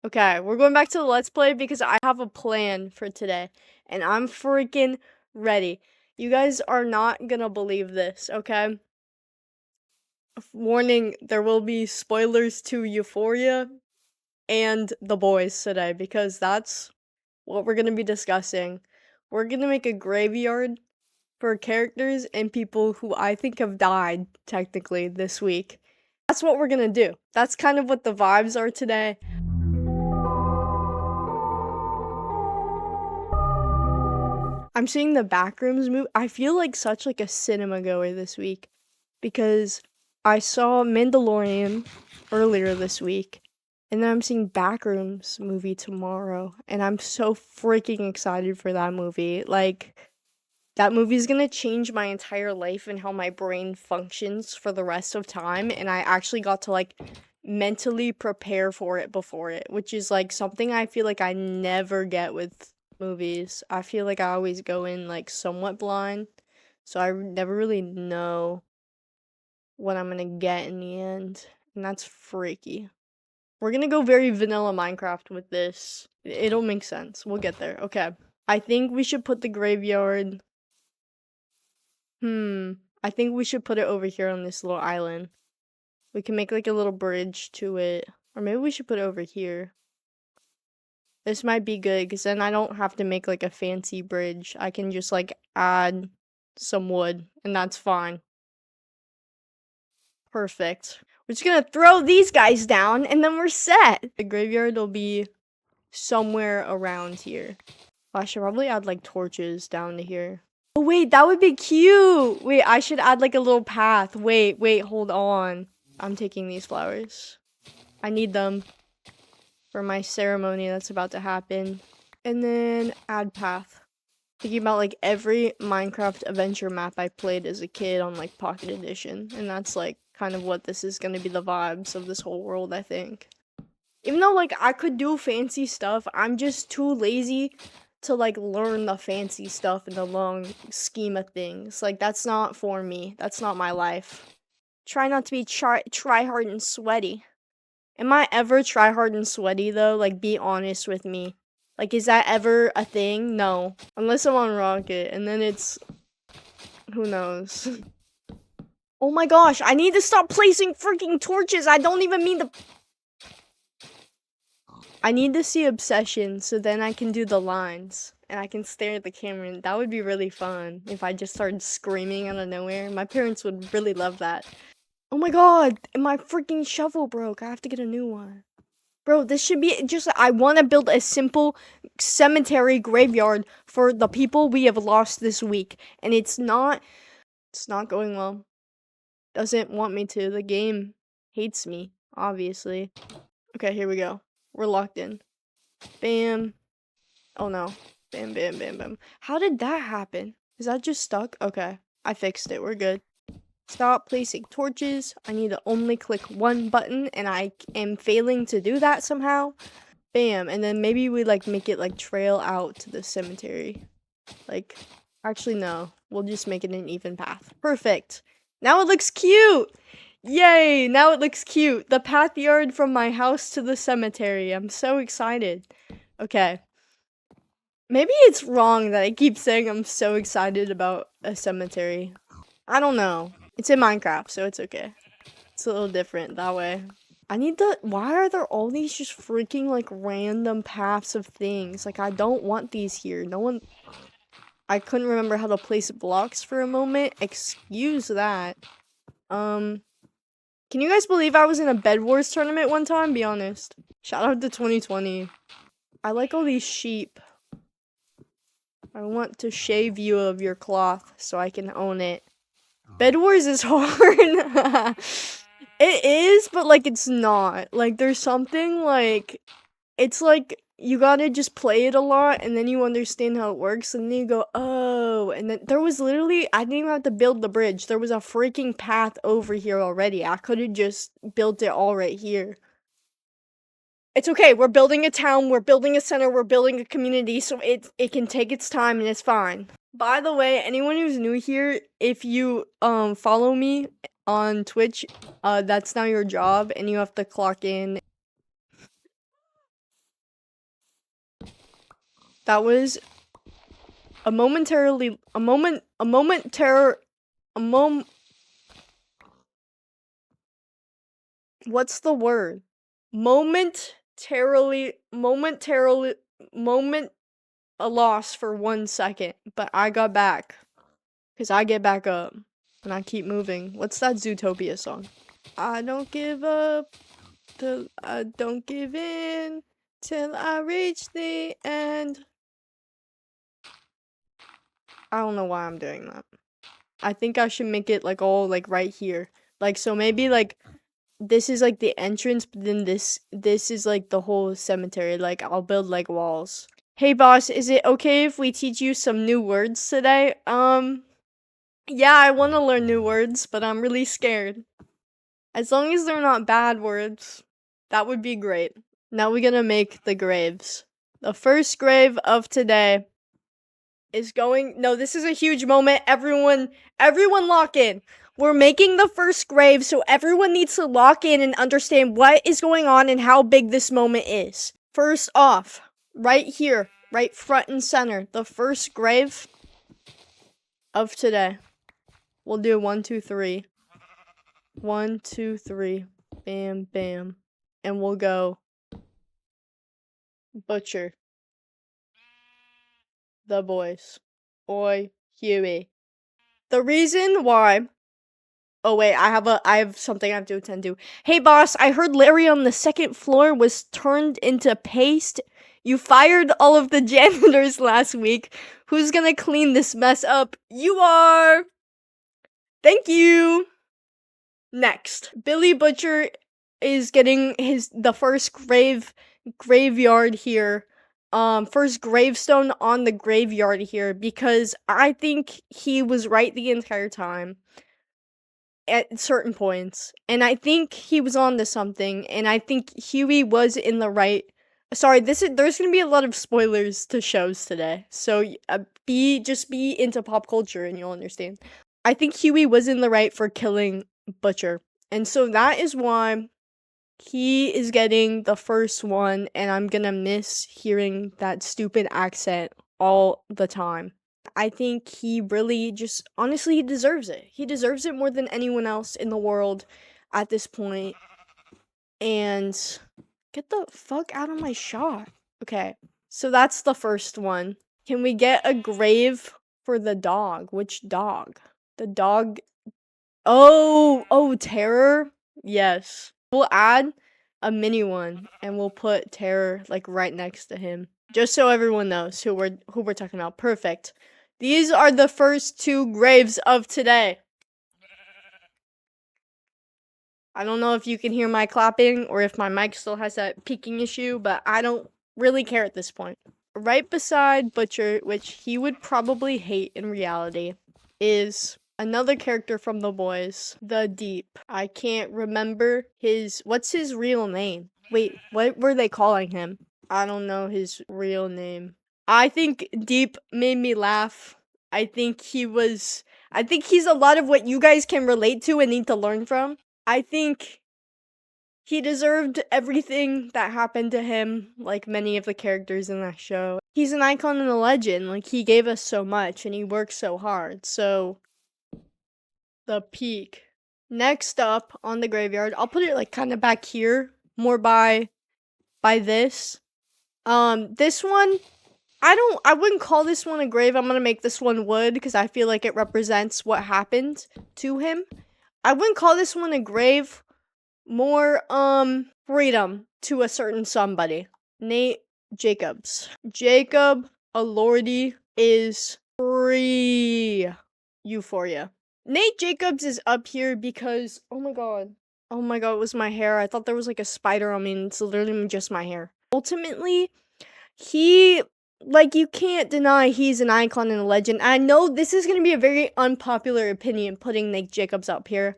Okay, we're going back to the Let's Play because I have a plan for today. And I'm freaking ready. You guys are not gonna believe this, okay? Warning, there will be spoilers to Euphoria and The Boys today because that's what we're gonna be discussing. We're gonna make a graveyard for characters and people who I think have died, technically, this week. That's what we're gonna do. That's kind of what the vibes are today. I'm seeing the Backrooms movie. I feel like such like a cinema goer this week because I saw Mandalorian earlier this week, and then I'm seeing Backrooms movie tomorrow, and I'm so freaking excited for that movie. Like, that movie's gonna change my entire life and how my brain functions for the rest of time, and I actually got to like mentally prepare for it before it, which is like something I feel like I never get with movies. I feel like I always go in like somewhat blind, so I never really know what I'm gonna get in the end, and that's freaky. We're gonna go very vanilla Minecraft with this. It'll make sense. We'll get there. Okay. I think we should put the graveyard. I think we should put it over here on this little island. We can make like a little bridge to it. Or maybe we should put it over here. This might be good because then I don't have to make like a fancy bridge. I can just like add some wood and that's fine. Perfect. We're just gonna throw these guys down and then we're set. The graveyard will be somewhere around here. I should probably add like torches down to here. Oh wait, that would be cute! Wait, I should add like a little path. Wait, hold on. I'm taking these flowers. I need them for my ceremony that's about to happen. And then add path. Thinking about like every Minecraft adventure map I played as a kid on like Pocket Edition. And that's like kind of what this is gonna be, the vibes of this whole world, I think. Even though like I could do fancy stuff, I'm just too lazy to like learn the fancy stuff in the long scheme of things. Like that's not for me. That's not my life. Try not to be try hard and sweaty. Am I ever try hard and sweaty though? Like be honest with me. Like is that ever a thing? No. Unless I'm on Rocket and then it's who knows. Oh my gosh, I need to stop placing freaking torches. I don't even mean to. I need to see Obsession so then I can do the lines and I can stare at the camera, and that would be really fun if I just started screaming out of nowhere. My parents would really love that. Oh my god, my freaking shovel broke. I have to get a new one. Bro, this should be just, I want to build a simple cemetery graveyard for the people we have lost this week, and it's not going well. Doesn't want me to. The game hates me, obviously. Okay, here we go. We're locked in. Bam. Oh no. Bam, bam, bam, bam. How did that happen? Is that just stuck? Okay. I fixed it. We're good. Stop placing torches. I need to only click one button and I am failing to do that somehow. Bam. And then maybe we like make it like trail out to the cemetery. Like, actually no. We'll just make it an even path. Perfect. Now it looks cute. Yay! Now it looks cute. The path yard from my house to the cemetery. I'm so excited. Okay. Maybe it's wrong that I keep saying I'm so excited about a cemetery. I don't know. It's in Minecraft, so it's okay. It's a little different that way. I need the. Why are there all these just freaking like random paths of things? Like I don't want these here. No one. I couldn't remember how to place blocks for a moment. Excuse that. Can you guys believe I was in a Bed Wars tournament one time? Be honest. Shout out to 2020. I like all these sheep. I want to shave you of your cloth so I can own it. Bed Wars is hard. It is, but like it's not. Like there's something like it's like you gotta just play it a lot and then you understand how it works and then you go, oh, and then there was literally, I didn't even have to build the bridge. There was a freaking path over here already. I could have just built it all right here. It's okay, we're building a town, we're building a center, we're building a community, so it can take its time and it's fine. By the way, anyone who's new here, if you follow me on Twitch, that's now your job and you have to clock in. That was a momentarily, what's the word? A loss for 1 second, but I got back. Cause I get back up, and I keep moving. What's that Zootopia song? I don't give up, till I don't give in, till I reach the end. I don't know why I'm doing that. I think I should make it, like, all, like, right here. Like, so maybe, like, this is, like, the entrance, but then this is, like, the whole cemetery. Like, I'll build, like, walls. Hey, boss, is it okay if we teach you some new words today? Yeah, I want to learn new words, but I'm really scared. As long as they're not bad words, that would be great. Now we're gonna make the graves. The first grave of today is this is a huge moment. Everyone lock in. We're making the first grave, so everyone needs to lock in and understand what is going on and how big this moment is. First off, right here, right front and center, the first grave of today. We'll do 1, 2, 3. 1, 2, 3. Bam, bam. And we'll go butcher the boys. Oi, Huey. The reason why. Oh wait, I have something I have to attend to. Hey boss, I heard Larry on the second floor was turned into paste. You fired all of the janitors last week. Who's gonna clean this mess up? You are. Thank you. Next, Billy Butcher is getting the first graveyard here. First gravestone on the graveyard here, because I think he was right the entire time at certain points, and I think he was on to something, and I think Huey was in the right. Sorry, there's gonna be a lot of spoilers to shows today, so just be into pop culture and you'll understand. I think Huey was in the right for killing Butcher, and so that is why he is getting the first one, and I'm gonna miss hearing that stupid accent all the time. I think he really honestly, he deserves it. He deserves it more than anyone else in the world at this point. And get the fuck out of my shot. Okay, so that's the first one. Can we get a grave for the dog? Which dog? The dog. Oh, Terror? Yes. We'll add a mini one, and we'll put Terror, like, right next to him. Just so everyone knows who we're talking about. Perfect. These are the first 2 graves of today. I don't know if you can hear my clapping or if my mic still has that peaking issue, but I don't really care at this point. Right beside Butcher, which he would probably hate in reality, is another character from The Boys, The Deep. I can't remember what's his real name? Wait, what were they calling him? I don't know his real name. I think Deep made me laugh. I think he's a lot of what you guys can relate to and need to learn from. I think he deserved everything that happened to him, like many of the characters in that show. He's an icon and a legend. Like, he gave us so much and he worked so hard. So, the peak. Next up on the graveyard, I'll put it like kind of back here, more by this. This one, I wouldn't call this one a grave. I'm gonna make this one wood because I feel like it represents what happened to him. I wouldn't call this one a grave. More, freedom to a certain somebody. Nate Jacobs. Jacob Elordi is free. Euphoria. Nate Jacobs is up here because, oh my god, it was my hair. I thought there was like a spider on me, and it's literally just my hair. Ultimately, you can't deny he's an icon and a legend. I know this is gonna be a very unpopular opinion, putting Nate Jacobs up here.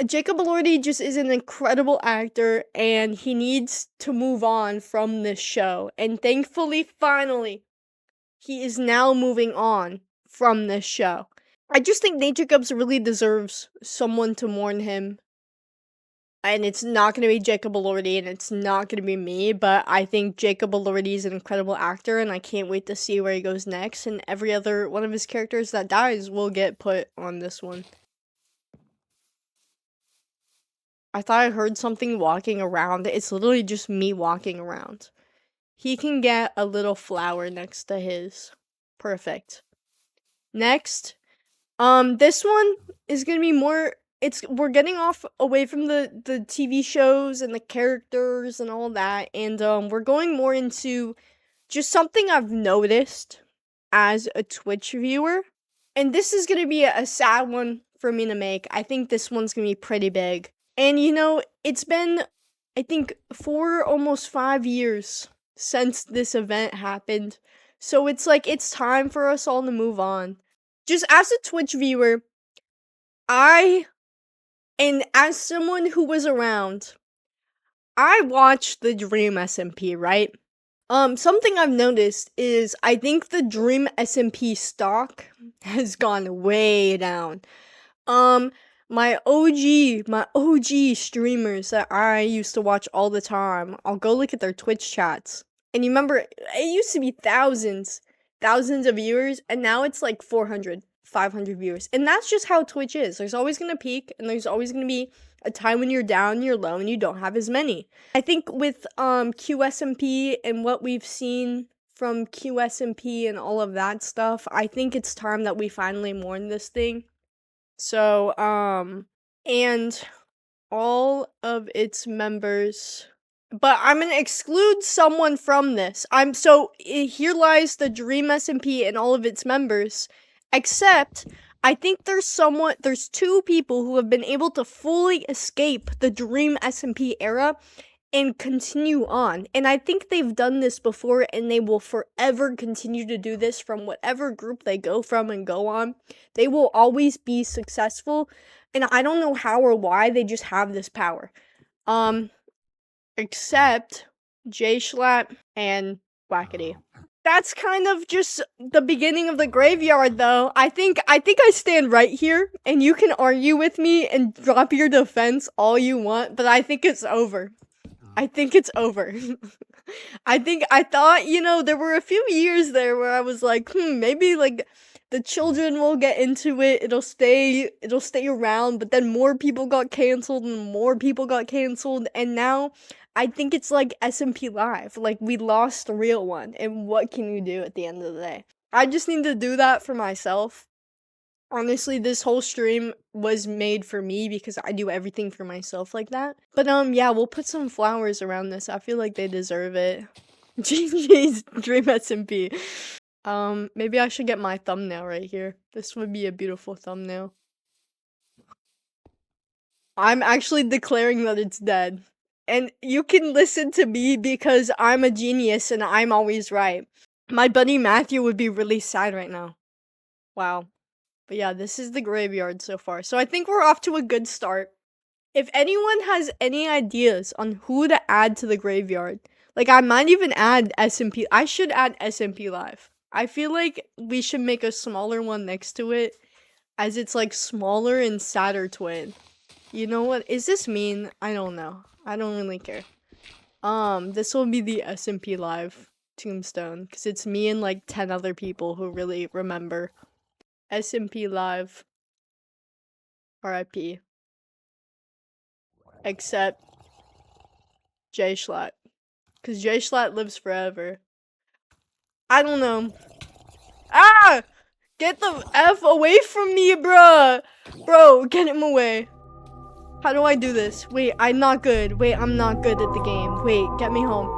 Jacob Elordi just is an incredible actor, and he needs to move on from this show. And thankfully, finally, he is now moving on from this show. I just think Nate Jacobs really deserves someone to mourn him And it's not going to be Jacob Elordi, and it's not going to be me, but I think Jacob Elordi is an incredible actor, and I can't wait to see where he goes next, and every other one of his characters that dies will get put on this one. I thought I heard something walking around. It's literally just me walking around. He can get a little flower next to his. Perfect. Next, this one is gonna be more, we're getting off away from the TV shows and the characters and all that, and we're going more into just something I've noticed as a Twitch viewer. And this is gonna be a sad one for me to make. I think this one's gonna be pretty big. And you know, it's been, I think, 4, almost 5 years since this event happened. So it's like, it's time for us all to move on. Just as a Twitch viewer, and as someone who was around, I watched the Dream SMP, right? Something I've noticed is I think the Dream SMP stock has gone way down. My OG streamers that I used to watch all the time, I'll go look at their Twitch chats. And you remember, it used to be thousands of viewers, and now it's like 400, 500 viewers. And that's just how Twitch is. There's always gonna peak, and there's always gonna be a time when you're down, you're low, and you don't have as many. I think with QSMP and what we've seen from QSMP and all of that stuff, I think it's time that we finally mourn this thing. So, and all of its members, but I'm gonna exclude someone from this. Here lies the Dream SMP and all of its members, except I think there's 2 people who have been able to fully escape the Dream SMP era and continue on. And I think they've done this before, and they will forever continue to do this from whatever group they go from and go on. They will always be successful, and I don't know how or why, they just have this power. Except J-Schlatt and Wackety. That's kind of just the beginning of the graveyard, though. I think I stand right here, and you can argue with me and drop your defense all you want, but I think it's over. I think it's over. I thought, you know, there were a few years there where I was like, maybe like the children will get into it, it'll stay around, but then more people got canceled and more people got canceled, and now I think it's like smplive. Like, we lost the real one, and what can you do at the end of the day? I just need to do that for myself. Honestly, this whole stream was made for me because I do everything for myself like that. But yeah, we'll put some flowers around this. I feel like they deserve it. GG's Dream SMP. Maybe I should get my thumbnail right here. This would be a beautiful thumbnail. I'm actually declaring that it's dead. And you can listen to me because I'm a genius and I'm always right. My buddy Matthew would be really sad right now. Wow. But yeah, this is the graveyard so far. So I think we're off to a good start. If anyone has any ideas on who to add to the graveyard, like, I might even add SMP. I should add smplive. I feel like we should make a smaller one next to it, as it's like smaller and sadder twin. You know what? Is this mean? I don't know. I don't really care. This will be the smplive tombstone, because it's me and like 10 other people who really remember. smplive. RIP. Except J-Schlatt. Because J-Schlatt lives forever. I don't know. Ah! Get the F away from me, bruh! Bro, get him away. How do I do this? Wait, I'm not good. Wait, I'm not good at the game. Wait, get me home.